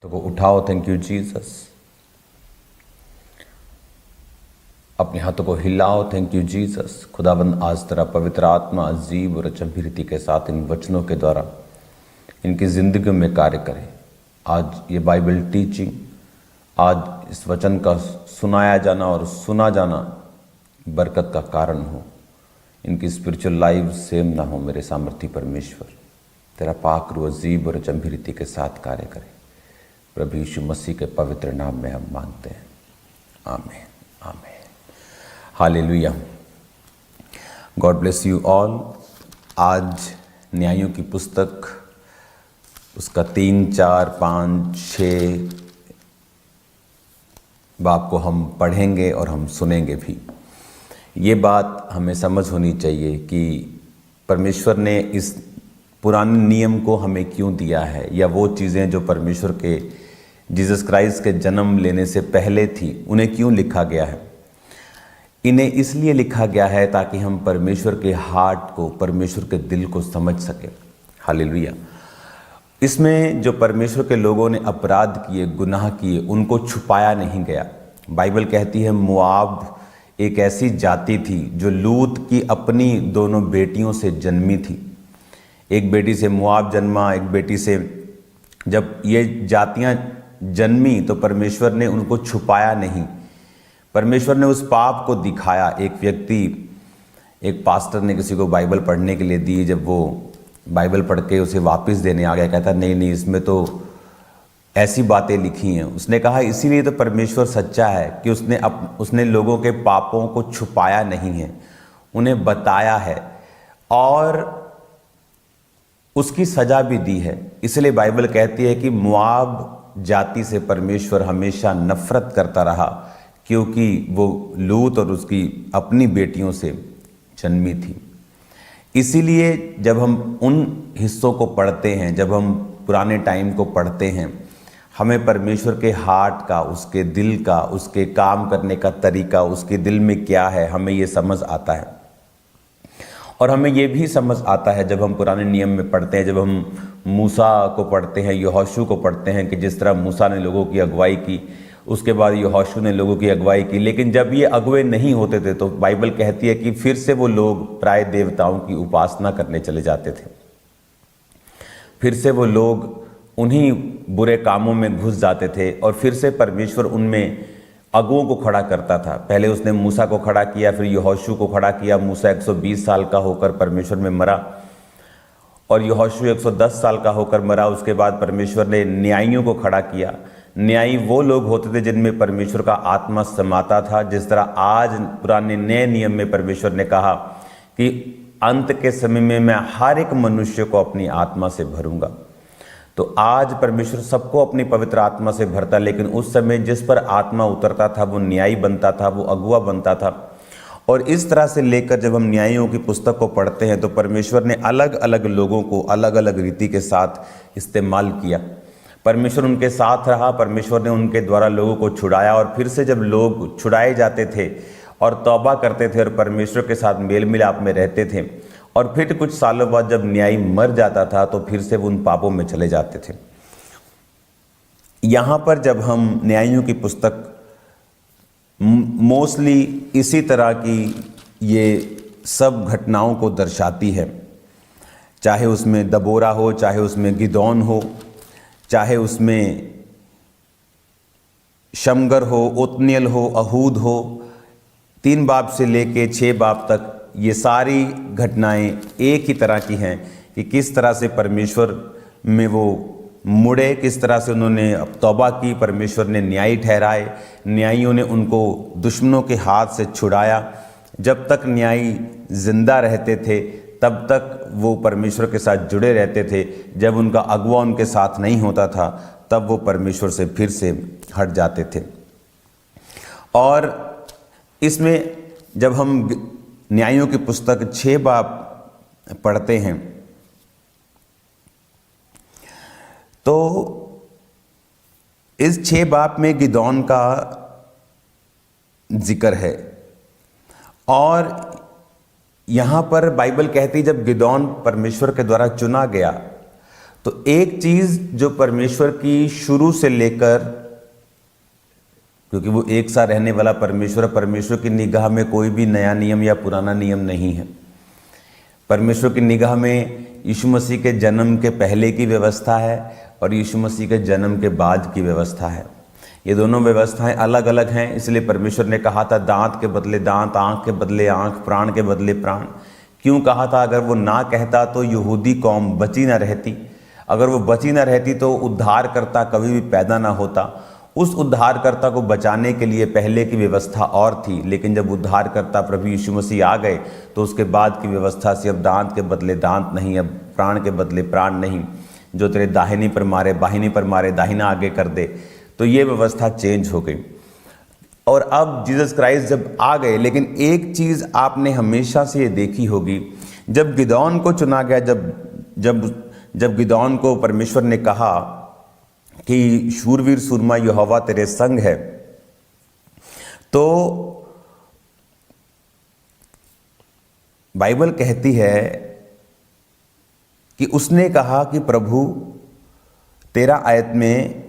तो वो उठाओ। Thank you Jesus. अपने हाथों को हिलाओ। Thank you Jesus. खुदाबंद आज तेरा पवित्र आत्मा अजीब और अचंभिरीति के साथ इन वचनों के द्वारा इनकी जिंदगी में कार्य करे। आज ये बाइबल टीचिंग, आज इस वचन का सुनाया जाना और सुना जाना बरकत का कारण हो। इनकी स्पिरिचुअल लाइफ सेम ना हो। मेरे सामर्थी परमेश्वर, तेरा पाक रूह अजीब और अचंभिरीति के साथ कार्य करे। प्रभु यीशु मसीह के पवित्र नाम में हम मांगते हैं, आमीन आमीन। Hallelujah. God bless you all. आज न्यायों की पुस्तक उसका 3, 4, 5, 6 बाब को हम पढ़ेंगे और हम सुनेंगे भी। ये बात हमें समझ होनी चाहिए कि परमेश्वर ने इस पुराने नियम को हमें क्यों दिया है, या वो चीज़ें जो परमेश्वर के जीसस क्राइस्ट के जन्म लेने से पहले थी उन्हें क्यों लिखा गया है। इन्हें इसलिए लिखा गया है ताकि हम परमेश्वर के हार्ट को, परमेश्वर के दिल को समझ सकें। हालेलुया। इसमें जो परमेश्वर के लोगों ने अपराध किए, गुनाह किए, उनको छुपाया नहीं गया। बाइबल कहती है मोआब एक ऐसी जाति थी जो लूत की अपनी दोनों बेटियों से जन्मी थी। एक बेटी से मोआब जन्मा, एक बेटी से। जब ये जातियां जन्मी तो परमेश्वर ने उनको छुपाया नहीं। परमेश्वर ने उस पाप को दिखाया। एक व्यक्ति, एक पास्टर ने किसी को बाइबल पढ़ने के लिए दी। जब वो बाइबल पढ़ के उसे वापस देने आ गया, कहता नहीं नहीं, इसमें तो ऐसी बातें लिखी हैं। उसने कहा इसीलिए तो परमेश्वर सच्चा है कि उसने लोगों के पापों को छुपाया नहीं है, उन्हें बताया है और उसकी सजा भी दी है। इसलिए बाइबल कहती है कि मोआब जाति से परमेश्वर हमेशा नफरत करता रहा, क्योंकि वो लूत और उसकी अपनी बेटियों से जन्मी थी। इसीलिए जब हम उन हिस्सों को पढ़ते हैं, जब हम पुराने टाइम को पढ़ते हैं, हमें परमेश्वर के हार्ट का, उसके दिल का, उसके काम करने का तरीका, उसके दिल में क्या है, हमें ये समझ आता है। और हमें ये भी समझ आता है जब हम पुराने नियम में पढ़ते हैं, जब हम मूसा को पढ़ते हैं, यहोशू को पढ़ते हैं कि जिस तरह मूसा ने लोगों की अगुवाई की, उसके बाद यहोशू ने लोगों की अगुवाई की। लेकिन जब ये अगुवे नहीं होते थे तो बाइबल कहती है कि फिर से वो लोग प्राय देवताओं की उपासना करने चले जाते थे। फिर से वो लोग उन्हीं बुरे कामों में घुस जाते थे और फिर से परमेश्वर उनमें अगुओं को खड़ा करता था। पहले उसने मूसा को खड़ा किया, फिर यहोशू को खड़ा किया। मूसा 120 साल का होकर परमेश्वर में मरा और यहोशू 110 साल का होकर मरा। उसके बाद परमेश्वर ने न्यायियों को खड़ा किया। न्यायी वो लोग होते थे जिनमें परमेश्वर का आत्मा समाता था। जिस तरह आज पुराने नए नियम में परमेश्वर ने कहा कि अंत के समय में मैं हर एक मनुष्य को अपनी आत्मा से भरूंगा। तो आज परमेश्वर सबको अपनी पवित्र आत्मा से भरता, लेकिन उस समय जिस पर आत्मा उतरता था वो न्यायी बनता था, वो अगुआ बनता था। और इस तरह से लेकर जब हम न्यायों की पुस्तक को पढ़ते हैं तो परमेश्वर ने अलग अलग लोगों को अलग अलग रीति के साथ इस्तेमाल किया। परमेश्वर उनके साथ रहा, परमेश्वर ने उनके द्वारा लोगों को छुड़ाया। और फिर से जब लोग छुड़ाए जाते थे और तौबा करते थे और परमेश्वर के साथ मेल मिलाप में रहते थे, और फिर कुछ सालों बाद जब न्यायी मर जाता था तो फिर से वो उन पापों में चले जाते थे। यहाँ पर जब हम न्यायियों की पुस्तक मोस्टली इसी तरह की ये सब घटनाओं को दर्शाती है, चाहे उसमें दबोरा हो, चाहे उसमें गिदौन हो, चाहे उसमें शमगर हो, ओत्नियल हो, अहूद हो। 3 बाब से लेके 6 बाब तक ये सारी घटनाएं एक ही तरह की हैं कि किस तरह से परमेश्वर में वो मुड़े, किस तरह से उन्होंने तौबा की, परमेश्वर ने न्यायी ठहराए, न्यायियों ने उनको दुश्मनों के हाथ से छुड़ाया। जब तक न्यायी जिंदा रहते थे तब तक वो परमेश्वर के साथ जुड़े रहते थे। जब उनका अगुआ उनके साथ नहीं होता था तब वो परमेश्वर से फिर से हट जाते थे। और इसमें जब हम न्यायों की पुस्तक 6 बाब पढ़ते हैं तो इस 6 बाब में गिदौन का जिक्र है। और यहाँ पर बाइबल कहती जब गिदौन परमेश्वर के द्वारा चुना गया तो एक चीज जो परमेश्वर की शुरू से लेकर, क्योंकि वो एक सा रहने वाला परमेश्वर, परमेश्वर की निगाह में कोई भी नया नियम या पुराना नियम नहीं है। परमेश्वर की निगाह में यीशु मसीह के जन्म के पहले की व्यवस्था है और यीशु मसीह के जन्म के बाद की व्यवस्था है। ये दोनों व्यवस्थाएं अलग अलग हैं। इसलिए परमेश्वर ने कहा था दांत के बदले दांत, आंख के बदले आंख, प्राण के बदले प्राण। क्यों कहा था? अगर वो ना कहता तो यहूदी कौम बची ना रहती। अगर वो बची ना रहती तो उद्धारकर्ता कभी भी पैदा ना होता। उस उद्धारकर्ता को बचाने के लिए पहले की व्यवस्था और थी, लेकिन जब उद्धारकर्ता प्रभु यीशु मसीह आ गए तो उसके बाद की व्यवस्था से अब दांत के बदले दांत नहीं, अब प्राण के बदले प्राण नहीं, जो तेरे दाहिनी पर मारे बाहिनी पर मारे दाहिना आगे कर दे। तो ये व्यवस्था चेंज हो गई और अब जीसस क्राइस्ट जब आ गए। लेकिन एक चीज़ आपने हमेशा से ये देखी होगी, जब गिदौन को चुना गया, जब गिदौन को परमेश्वर ने कहा कि शूरवीर सूरमा यहोवा तेरे संग है, तो बाइबल कहती है कि उसने कहा कि प्रभु तेरा आयत में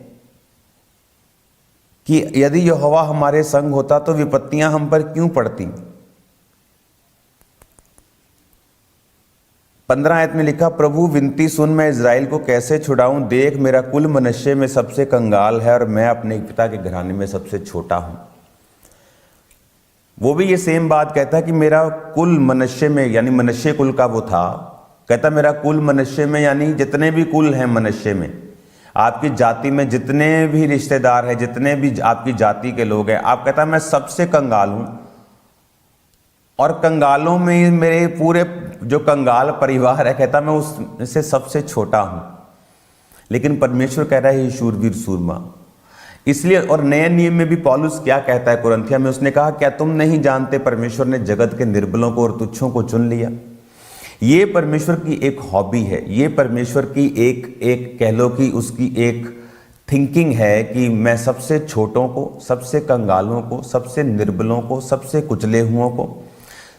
कि यदि यहोवा हमारे संग होता तो विपत्तियां हम पर क्यों पड़ती। 15 आयत में लिखा, प्रभु विनती सुन, मैं इज़राइल को कैसे छुड़ाऊं। देख मेरा कुल मनुष्य में सबसे कंगाल है और मैं अपने पिता के घराने में सबसे छोटा हूं। वो भी ये सेम बात कहता है कि मेरा कुल मनुष्य में, यानी मनुष्य कुल का वो था, कहता मेरा कुल मनुष्य में, यानी जितने भी कुल हैं मनुष्य में, आपकी जाति में जितने भी रिश्तेदार हैं, जितने भी आपकी जाति के लोग हैं, आप कहता मैं सबसे कंगाल हूं और कंगालों में मेरे पूरे जो कंगाल परिवार है, कहता मैं उससे सबसे छोटा हूं। लेकिन परमेश्वर कह रहा है ये शूरवीर सूरमा। इसलिए और नए नियम में भी पौलुस क्या कहता है कुरिन्थिया में, उसने कहा क्या तुम नहीं जानते परमेश्वर ने जगत के निर्बलों को और तुच्छों को चुन लिया। ये परमेश्वर की एक हॉबी है, ये परमेश्वर की एक कह लो कि उसकी एक थिंकिंग है कि मैं सबसे छोटों को, सबसे कंगालों को, सबसे निर्बलों को, सबसे कुचले हुओं को,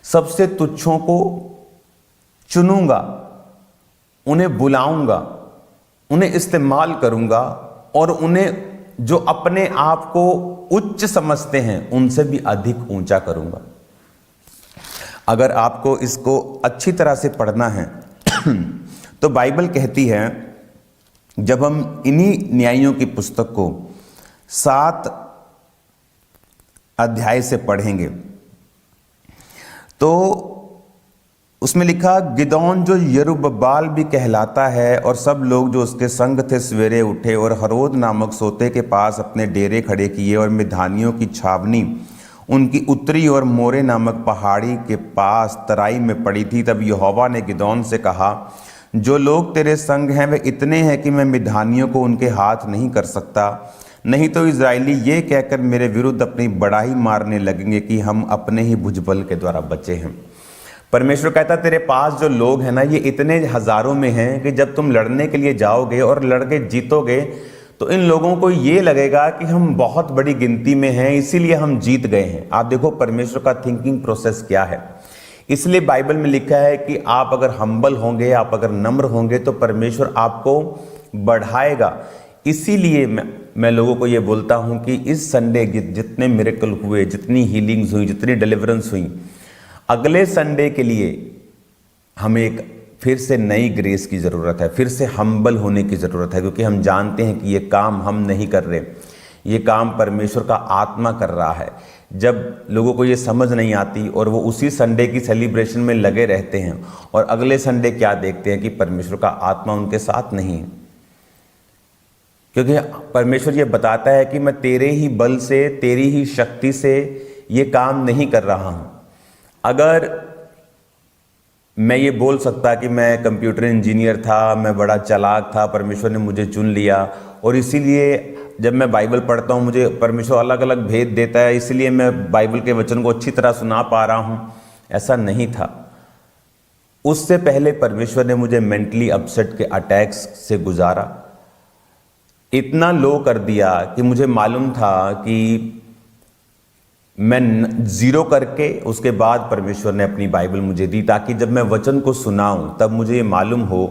सबसे तुच्छों को चुनूंगा, उन्हें बुलाऊंगा, उन्हें इस्तेमाल करूंगा और उन्हें जो अपने आप को उच्च समझते हैं उनसे भी अधिक ऊंचा करूंगा। अगर आपको इसको अच्छी तरह से पढ़ना है तो बाइबल कहती है, जब हम इन्हीं न्यायियों की पुस्तक को 7 अध्याय से पढ़ेंगे तो उसमें लिखा, गिदौन जो यरुब्बाल भी कहलाता है और सब लोग जो उसके संग थे सवेरे उठे और हरोद नामक सोते के पास अपने डेरे खड़े किए और मिधानियों की छावनी उनकी उत्तरी और मोरे नामक पहाड़ी के पास तराई में पड़ी थी। तब यहोवा ने गिदौन से कहा, जो लोग तेरे संग हैं वे इतने हैं कि मैं मिधानियों को उनके हाथ नहीं कर सकता, नहीं तो इजरायली ये कहकर मेरे विरुद्ध अपनी बड़ाई मारने लगेंगे कि हम अपने ही भुजबल के द्वारा बचे हैं। परमेश्वर कहता तेरे पास जो लोग हैं ना, ये इतने हजारों में हैं कि जब तुम लड़ने के लिए जाओगे और लड़के जीतोगे तो इन लोगों को ये लगेगा कि हम बहुत बड़ी गिनती में हैं, इसीलिए हम जीत गए हैं। आप देखो परमेश्वर का थिंकिंग प्रोसेस क्या है। इसलिए बाइबल में लिखा है कि आप अगर हम्बल होंगे, आप अगर नम्र होंगे तो परमेश्वर आपको बढ़ाएगा। इसीलिए मैं लोगों को ये बोलता हूं कि इस संडे जितने मिरेकल हुए, जितनी हीलिंग्स हुई, जितनी डिलीवरेंस हुई, अगले संडे के लिए हमें एक फिर से नई ग्रेस की ज़रूरत है, फिर से हम्बल होने की ज़रूरत है, क्योंकि हम जानते हैं कि ये काम हम नहीं कर रहे, ये काम परमेश्वर का आत्मा कर रहा है। जब लोगों को ये समझ नहीं आती और वो उसी संडे की सेलिब्रेशन में लगे रहते हैं और अगले संडे क्या देखते हैं कि परमेश्वर का आत्मा उनके साथ नहीं है, क्योंकि परमेश्वर ये बताता है कि मैं तेरे ही बल से, तेरी ही शक्ति से ये काम नहीं कर रहा हूँ। अगर मैं ये बोल सकता कि मैं कंप्यूटर इंजीनियर था, मैं बड़ा चालाक था, परमेश्वर ने मुझे चुन लिया और इसीलिए जब मैं बाइबल पढ़ता हूँ मुझे परमेश्वर अलग अलग भेद देता है, इसलिए मैं बाइबल के वचन को अच्छी तरह सुना पा रहा हूँ, ऐसा नहीं था। उससे पहले परमेश्वर ने मुझे मेंटली अपसेट के अटैक्स से गुजारा, इतना लो कर दिया कि मुझे मालूम था कि मैं 0 करके उसके बाद परमेश्वर ने अपनी बाइबल मुझे दी, ताकि जब मैं वचन को सुनाऊं तब मुझे ये मालूम हो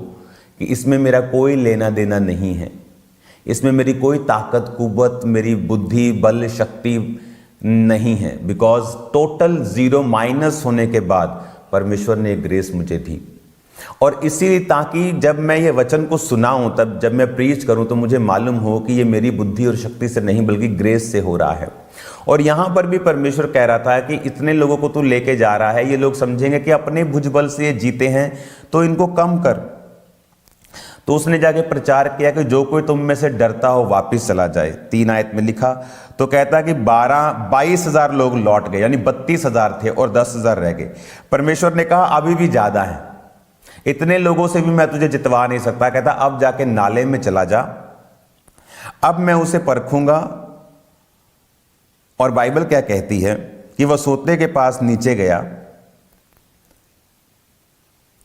कि इसमें मेरा कोई लेना देना नहीं है, इसमें मेरी कोई ताकत कुव्वत, मेरी बुद्धि बल शक्ति नहीं है, बिकॉज टोटल जीरो माइनस होने के बाद परमेश्वर ने एक ग्रेस मुझे दी। और इसी ताकि जब मैं ये वचन को सुनाऊं, तब जब मैं प्रीच करूं तो मुझे मालूम हो कि ये मेरी बुद्धि और शक्ति से नहीं बल्कि ग्रेस से हो रहा है। और यहां पर भी परमेश्वर कह रहा था कि इतने लोगों को तू लेके जा रहा है, ये लोग समझेंगे कि अपने भुजबल से ये जीते हैं, तो इनको कम कर। तो उसने जाके प्रचार किया कि जो कोई तुम में से डरता हो वापिस चला जाए। 3 आयत में लिखा तो कहता कि 22,000 लोग लौट गए, यानी 32,000 थे और 10,000 रह गए। परमेश्वर ने कहा अभी भी ज्यादा है, इतने लोगों से भी मैं तुझे जितवा नहीं सकता। कहता अब जाके नाले में चला जा, अब मैं उसे परखूंगा। और बाइबल क्या कहती है कि वह सोते के पास नीचे गया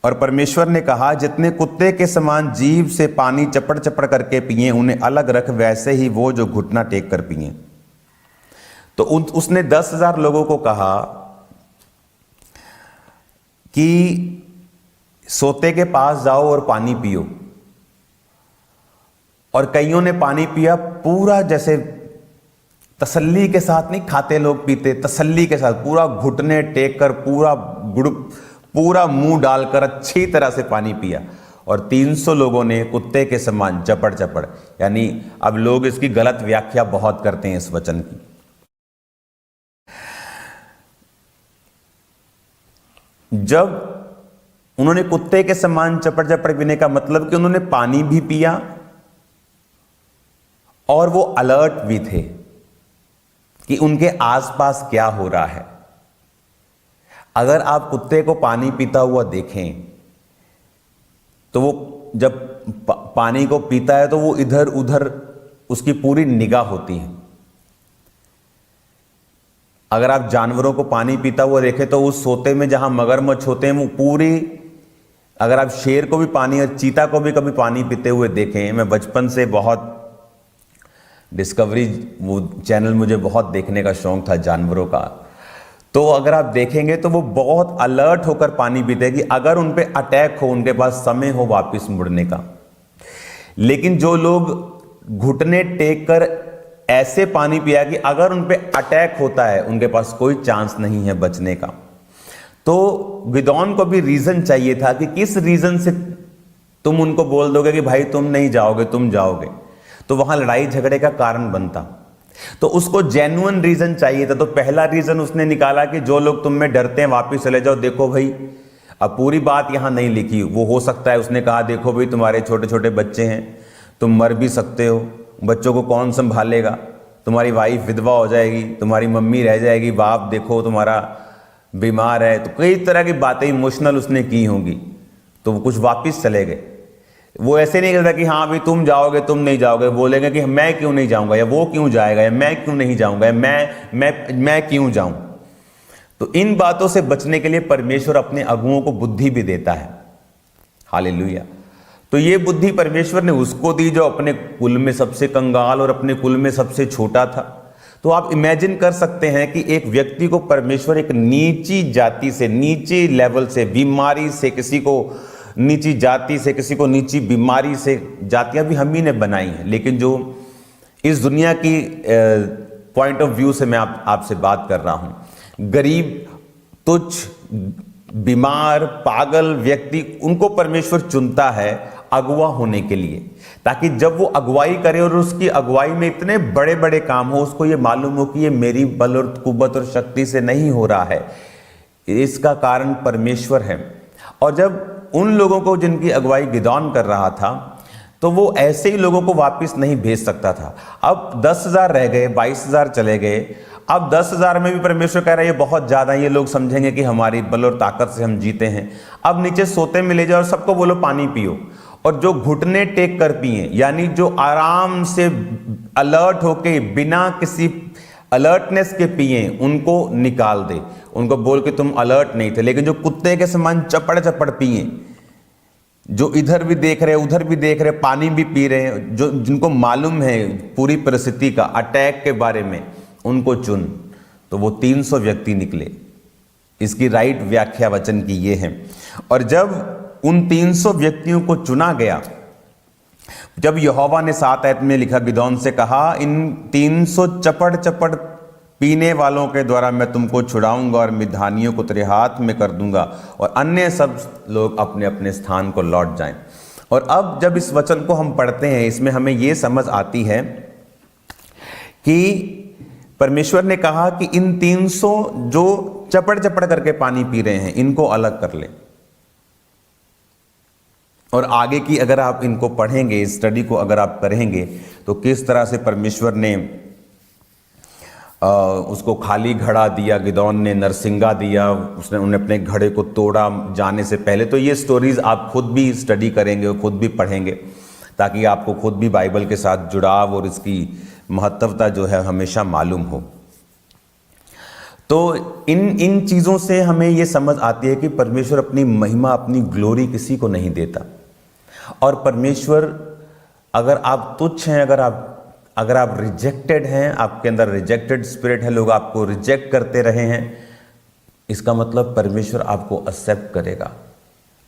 और परमेश्वर ने कहा जितने कुत्ते के समान जीभ से पानी चपड़ चपड़ करके पिए उन्हें अलग रख, वैसे ही वो जो घुटना टेक कर पिए। तो उसने 10,000 लोगों को कहा कि सोते के पास जाओ और पानी पियो। और कईयों ने पानी पिया पूरा, जैसे तसल्ली के साथ नहीं खाते लोग पीते, तसल्ली के साथ पूरा घुटने टेक कर, पूरा मुंह डालकर अच्छी तरह से पानी पिया। और 300 लोगों ने कुत्ते के समान चपड़ चपड़, यानी अब लोग इसकी गलत व्याख्या बहुत करते हैं इस वचन की। जब उन्होंने कुत्ते के समान चपड़ चपड़ पीने का मतलब कि उन्होंने पानी भी पिया और वो अलर्ट भी थे कि उनके आसपास क्या हो रहा है। अगर आप कुत्ते को पानी पीता हुआ देखें तो वो जब पानी को पीता है तो वो इधर उधर उसकी पूरी निगाह होती है। अगर आप जानवरों को पानी पीता हुआ देखें तो उस सोते में जहां मगरमच्छ होते हैं वो पूरी, अगर आप शेर को भी पानी और चीता को भी कभी पानी पीते हुए देखें, मैं बचपन से बहुत डिस्कवरी वो चैनल मुझे बहुत देखने का शौक था जानवरों का, तो अगर आप देखेंगे तो वो बहुत अलर्ट होकर पानी पीते हैं कि अगर उन पे अटैक हो, उनके पास समय हो वापस मुड़ने का। लेकिन जो लोग घुटने टेक कर ऐसे पानी पिया कि अगर उन पे अटैक होता है उनके पास कोई चांस नहीं है बचने का। तो गिदोन को भी रीजन चाहिए था कि किस रीजन से तुम उनको बोल दोगे कि भाई तुम नहीं जाओगे, तुम जाओगे, तो वहां लड़ाई झगड़े का कारण बनता। तो उसको जेन्युइन रीजन चाहिए था। तो पहला रीजन उसने निकाला कि जो लोग तुम में डरते हैं वापिस चले जाओ। देखो भाई, अब पूरी बात यहां नहीं लिखी, वो हो सकता है उसने कहा देखो भाई तुम्हारे छोटे छोटे बच्चे हैं, तुम मर भी सकते हो, बच्चों को कौन संभालेगा, तुम्हारी वाइफ विधवा हो जाएगी, तुम्हारी मम्मी रह जाएगी, बाप देखो तुम्हारा बीमार है। तो कई तरह की बातें इमोशनल उसने की होंगी, तो वो कुछ वापिस चले गए। वो ऐसे नहीं कहता कि हाँ भाई तुम जाओगे तुम नहीं जाओगे, बोलेंगे कि मैं क्यों नहीं जाऊंगा, या वो क्यों जाएगा, या मैं क्यों नहीं जाऊंगा, या मैं क्यों जाऊं। तो इन बातों से बचने के लिए परमेश्वर अपने अगुओं को बुद्धि भी देता है। हालेलुया। तो ये बुद्धि परमेश्वर ने उसको दी जो अपने कुल में सबसे कंगाल और अपने कुल में सबसे छोटा था। तो आप इमेजिन कर सकते हैं कि एक व्यक्ति को परमेश्वर एक नीची जाति से, नीचे लेवल से, बीमारी से किसी को नीची जाति से, किसी को नीची बीमारी से, जातियां भी हम ही ने बनाई हैं, लेकिन जो इस दुनिया की पॉइंट ऑफ व्यू से मैं आपसे बात कर रहा हूं, गरीब, तुच्छ, बीमार, पागल व्यक्ति, उनको परमेश्वर चुनता है अगुवा होने के लिए, ताकि जब वो अगुवाई करे और उसकी अगुवाई में इतने बड़े बड़े काम हो, उसको ये मालूम हो कि ये मेरी बल और कुव्वत और शक्ति से नहीं हो रहा है, इसका कारण परमेश्वर है। और जब उन लोगों को जिनकी अगुवाई गिदोन कर रहा था, तो वो ऐसे ही लोगों को वापस नहीं भेज सकता था। अब 10,000 रह गए, 22,000 चले गए। अब 10,000 में भी परमेश्वर कह रहा है ये बहुत ज्यादा, ये लोग समझेंगे कि हमारी बल और ताकत से हम जीते हैं। अब नीचे सोते में ले जाओ और सबको बोलो पानी पियो, और जो घुटने टेक कर पिए, यानी जो आराम से अलर्ट होके बिना किसी अलर्टनेस के पिए, उनको निकाल दे। उनको बोल के तुम अलर्ट नहीं थे, लेकिन जो कुत्ते के समान चपड़ चपड़ पिए, जो इधर भी देख रहे उधर भी देख रहे, पानी भी पी रहे हैं, जो जिनको मालूम है पूरी परिस्थिति का, अटैक के बारे में, उनको चुन। तो वो 300 व्यक्ति निकले। इसकी राइट व्याख्या वचन की ये है। और जब उन 300 व्यक्तियों को चुना गया। जब यहोवा ने 7 आयत में लिखा, गिदोन से कहा, इन 300 चपड़ पीने वालों के द्वारा मैं तुमको छुड़ाऊंगा और मिधानियों को तेरे हाथ में कर दूंगा और अन्य सब लोग अपने अपने स्थान को लौट जाएं। और अब जब इस वचन को हम पढ़ते हैं, इसमें हमें यह समझ आती है कि परमेश्वर ने कहा कि इन 300 जो चपड़ करके पानी पी रहे हैं, इनको अलग कर ले। और आगे की अगर आप इनको पढ़ेंगे, इस स्टडी को अगर आप करेंगे, तो किस तरह से परमेश्वर ने उसको खाली घड़ा दिया, गिदोन ने नरसिंगा दिया, उसने उन्हें अपने घड़े को तोड़ा जाने से पहले। तो ये स्टोरीज आप खुद भी स्टडी करेंगे और खुद भी पढ़ेंगे, ताकि आपको खुद भी बाइबल के साथ जुड़ाव और इसकी महत्वता जो है हमेशा मालूम हो। तो इन चीज़ों से हमें ये समझ आती है कि परमेश्वर अपनी महिमा, अपनी ग्लोरी किसी को नहीं देता। और परमेश्वर, अगर आप तुच्छ हैं, अगर आप रिजेक्टेड हैं, आपके अंदर रिजेक्टेड स्पिरिट है, लोग आपको रिजेक्ट करते रहे हैं, इसका मतलब परमेश्वर आपको एक्सेप्ट करेगा।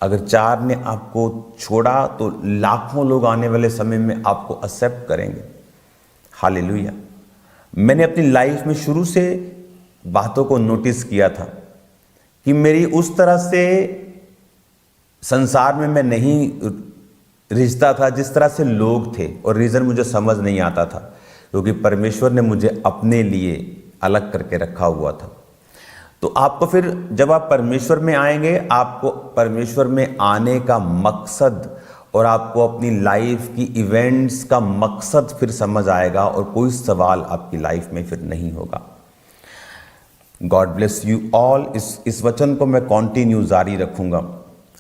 अगर 4 ने आपको छोड़ा तो लाखों लोग आने वाले समय में आपको एक्सेप्ट करेंगे। हालेलुया। मैंने अपनी लाइफ में शुरू से बातों को नोटिस किया था कि मेरी उस तरह से संसार में मैं नहीं रिश्ता था जिस तरह से लोग थे, और रीज़न मुझे समझ नहीं आता था, क्योंकि परमेश्वर ने मुझे अपने लिए अलग करके रखा हुआ था। तो आपको फिर जब आप परमेश्वर में आएंगे, आपको परमेश्वर में आने का मकसद और आपको अपनी लाइफ की इवेंट्स का मकसद फिर समझ आएगा, और कोई सवाल आपकी लाइफ में फिर नहीं होगा। God bless you all. इस वचन को मैं कंटिन्यू जारी रखूंगा,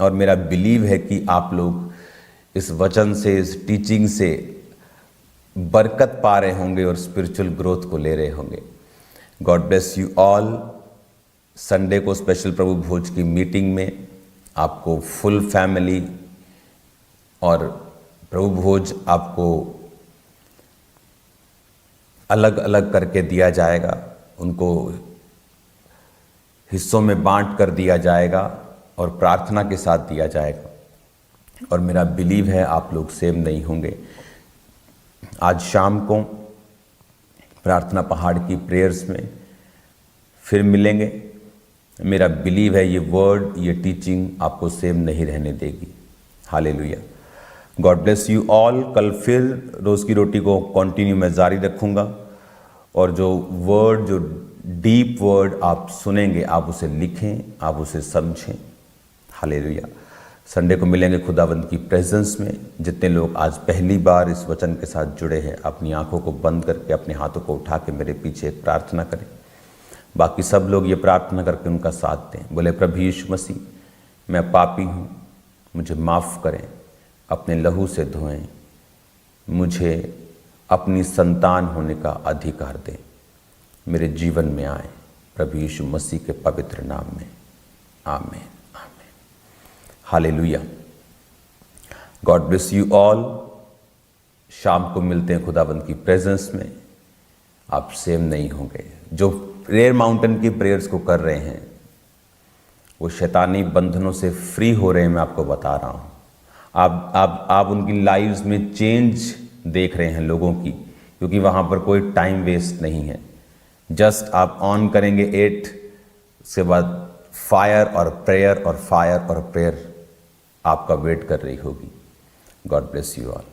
और मेरा बिलीव है कि आप लोग इस वचन से, इस टीचिंग से बरकत पा रहे होंगे और स्पिरिचुअल ग्रोथ को ले रहे होंगे। God bless you all. Sunday को स्पेशल प्रभु भोज की मीटिंग में आपको फुल फैमिली और प्रभु भोज आपको अलग अलग करके दिया जाएगा, उनको हिस्सों में बांट कर दिया जाएगा और प्रार्थना के साथ दिया जाएगा। और मेरा बिलीव है आप लोग सेम नहीं होंगे। आज शाम को प्रार्थना पहाड़ की प्रेयर्स में फिर मिलेंगे। मेरा बिलीव है ये वर्ड, ये टीचिंग आपको सेम नहीं रहने देगी। Hallelujah. God bless you all. कल फिर रोज़ की रोटी को कंटिन्यू मैं जारी रखूँगा, और जो वर्ड, जो डीप वर्ड आप सुनेंगे, आप उसे लिखें, आप उसे समझें। हालेलुया। संडे को मिलेंगे खुदावंद की प्रेजेंस में। जितने लोग आज पहली बार इस वचन के साथ जुड़े हैं, अपनी आंखों को बंद करके अपने हाथों को उठा के मेरे पीछे एक प्रार्थना करें। बाकी सब लोग ये प्रार्थना करके उनका साथ दें। बोले, प्रभु यीशु मसीह, मैं पापी हूँ, मुझे माफ़ करें, अपने लहू से धोएं, मुझे अपनी संतान होने का अधिकार दें, मेरे जीवन में आए, प्रभु यीशु मसीह के पवित्र नाम में। आमीन, आमीन। Hallelujah. God bless you all. शाम को मिलते हैं खुदाबंद की प्रेजेंस में। आप सेम नहीं होंगे। जो प्रेयर माउंटेन की प्रेयर्स को कर रहे हैं, वो शैतानी बंधनों से फ्री हो रहे हैं। मैं आपको बता रहा हूँ, आप उनकी लाइव्स में चेंज देख रहे हैं लोगों की, क्योंकि वहाँ पर कोई टाइम वेस्ट नहीं है। जस्ट आप ऑन करेंगे 8, उसके बाद फायर और प्रेयर और फायर और प्रेयर आपका वेट कर रही होगी। God bless you all.